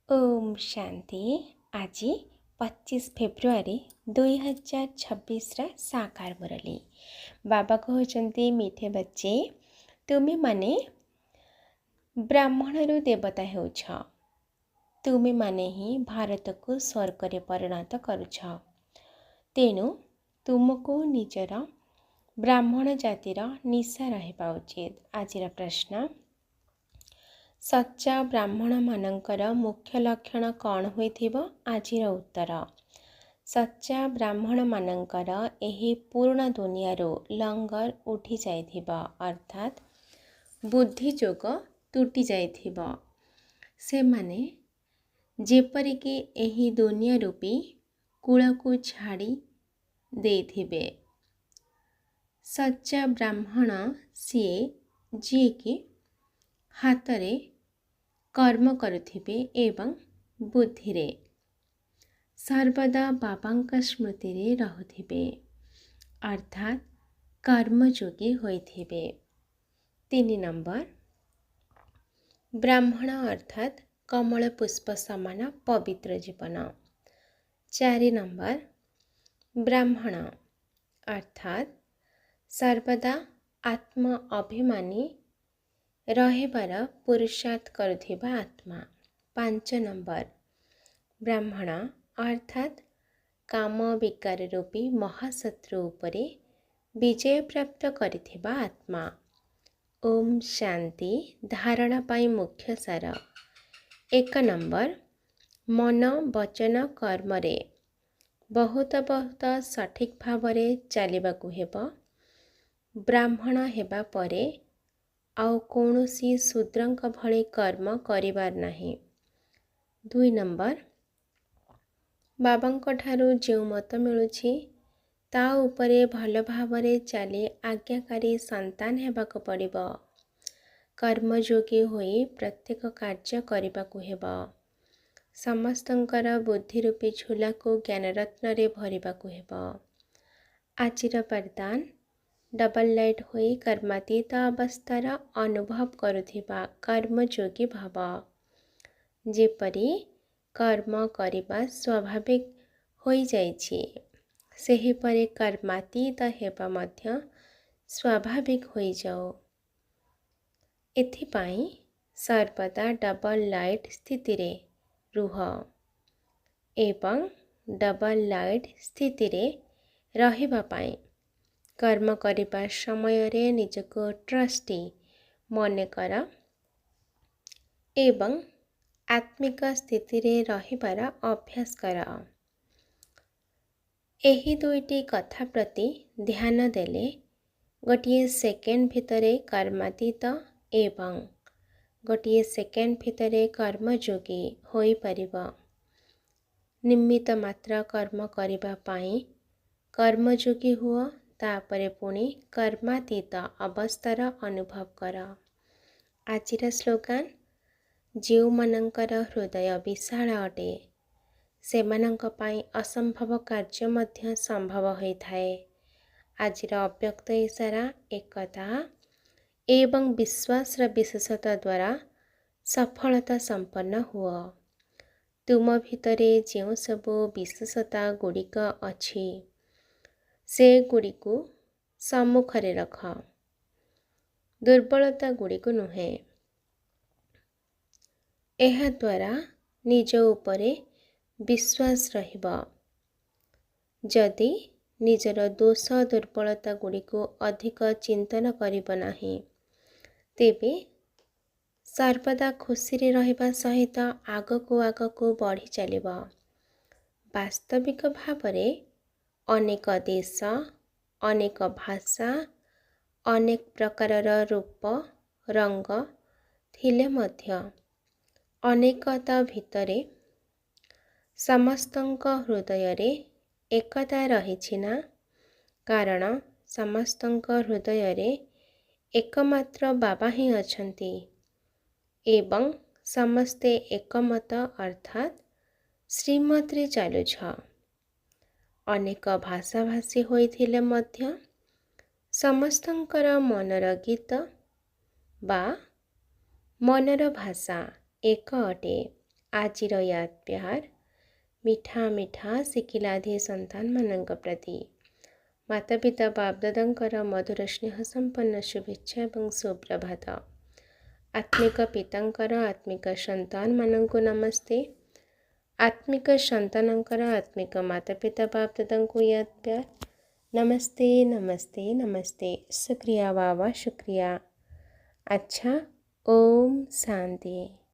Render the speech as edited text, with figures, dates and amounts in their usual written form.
ओम शांति। आज 25 फेब्रुआरी 2026 साकार मुरली। बाबा कहते मीठे बच्चे तुम्हें माने ब्राह्मण रु देवता होउछ। तुम्हें माने ही भारत को स्वर्ग रे परिणत करुछ। तेणु तुमको निजर ब्राह्मण जातिर निशा रहिबा उचित। आजिर प्रश्न, सच्चा ब्राह्मण मानकर मुख्य लक्षण कौन होइथिबो? आजिर उत्तर, सच्चा ब्राह्मण मानकर एही पूर्ण दुनियारो लंगर उठी जाइथिबो, अर्थात बुद्धि जोग तुटी जाइथिबो। से माने जेपरिकी एही दुनिया रूपी कूल को छाड़ी देथिबे। सच्चा ब्राह्मण सीए जी की हातरे कर्म करुथिबे एवं बुद्धिरे सर्वदा बाबांका स्मृति रे रहुथिबे, अर्थात कर्मयोगी होइथिबे। 3 नंबर, ब्राह्मण अर्थात कमल पुष्प समान पवित्र जीवन। 4 नंबर, ब्राह्मण अर्थात सर्वदा आत्म अभिमानी रहेबार पुरुषार्थ करुथिबा आत्मा। 5 नंबर, ब्राह्मण अर्थात काम विकार रूपी महाशत्रु उपरे विजय प्राप्त करिथिबा आत्मा। ओम शांति। धारणा पाई मुख्य सार। 1 नंबर, मन वचन कर्म रे बहुत सठिक भावरे चलिबाकु हेबो। ब्राह्मण हेबा परे आउ कौनसी शूद्रंक भली कर्म करिबार नाही। 2 नंबर, बाबांक ठारू जो मत मिलुछि ता उपरे भल भावरे चली आज्ञाकारी संतान हेबाक पड़िबो। कर्मयोगी होई प्रत्येक कार्य करिबाकु हेबो। समस्तंकर बुद्धि रूपी झूला को ज्ञान रत्न रे भरिबाकु हेबो। आजिर वरदान, डबल लाइट होई कर्मातीत अवस्थार अनुभव करुथिबा कर्मयोगी भाव। जेपरी कर्म करिबा स्वाभाविक होई जाइछि, सेहिपरि कर्मातीत हेबा मध्य स्वाभाविक होई जाओ। एथिपाई सर्वदा डबल लाइट स्थिति रे रुह एवं डबल लाइट स्थिति रे रहिबा पाई कर्म करिबा समय रे निजको ट्रस्टी मने कर एवं आत्मिक स्थिति रे रहिबार अभ्यास कर। एही दुईटी कथा प्रति ध्यान देले गोटिए सेकेंड भितरे कर्मातीत एवं गोटिए सेकेंड भितरे कर्मयोगी होई परिबो। निमित्त मात्र कर्म करिबा पाई कर्मयोगी हुआ, तापरे पुणी कर्मातीत अवस्थार अनुभव कर। आजिर स्लोगान, जो मानकर हृदय विशाल अटे सेमानंक पाई असंभव कार्य मध्य संभव होइथाए। आजिर अव्यक्त इशारा, एकता एवं विश्वास विशेषता द्वारा सफलता संपन्न हुआ। तुम भितरे जो सबो विशेषता गुड़िक अछि से गुड़िकु सम्मुखरे रख, दुर्बलता गुड़िकु नुहे। एहा द्वारा निज उपरे विश्वास रहिबा। जदि निजर दोष दुर्बलता गुड़िकु अधिक चिंतन करिब नाही, तेबे सर्वदा खुशी रे रहिबा सहित आगकु बढ़ी चलिब। वास्तविक भावरे अनेक देश, अनेक भाषा, अनेक प्रकारर रूप रंग थिले मध्य अनेकता भितरे समस्तंक हृदय रे एकता रहिछि ना? कारण समस्तंक हृदय रे एकमात्र बाबा ही अछंती एवं समस्ते एकमत अर्थात श्रीमत रे चालुछ। अनेक भाषाभाषी होइथिले मध्य समस्तंकर मनर गीत बा मनर भाषा एक अटे। आजिर याद प्यार मिठा मिठा शिखिलाधि संतान मानक प्रति माता पिता बाप दादांकर मधुर स्नेह संपन्न शुभेच्छा एवं सुप्रभात। आत्मिक पितांकर आत्मिक संतान मानक नमस्ते। आत्मिक संतानंकर आत्मिक माता पिता बाप दादांको याद प्यार नमस्ते नमस्ते नमस्ते। शुक्रिया बाबा शुक्रिया। अच्छा, ओम शांति।